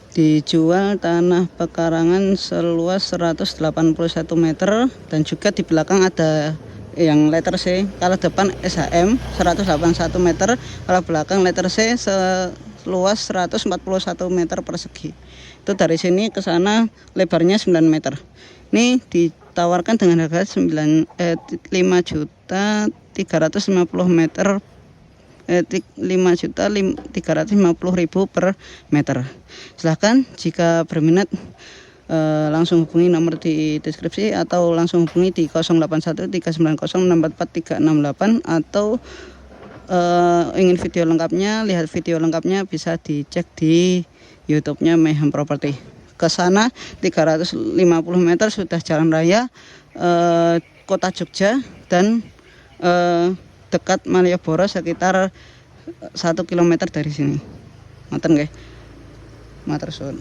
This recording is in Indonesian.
dijual tanah pekarangan seluas 181 meter, dan juga di belakang ada yang letter C. Kalau depan SHM 181 meter, kalau belakang letter C seluas 141 meter persegi. Itu dari sini ke sana lebarnya 9 meter. Ini ditawarkan dengan harga 5.350.000 meter, 5.350.000 per meter. Silahkan jika berminat langsung hubungi nomor di deskripsi atau langsung hubungi di 081390644368, atau ingin video lengkapnya, lihat video lengkapnya bisa dicek di YouTube-nya Mayhem Property. Ke sana 350 meter sudah jalan raya Kota Jogja, dan dekat Malioboro sekitar 1 km dari sini. Maten nggih. Matur suwun.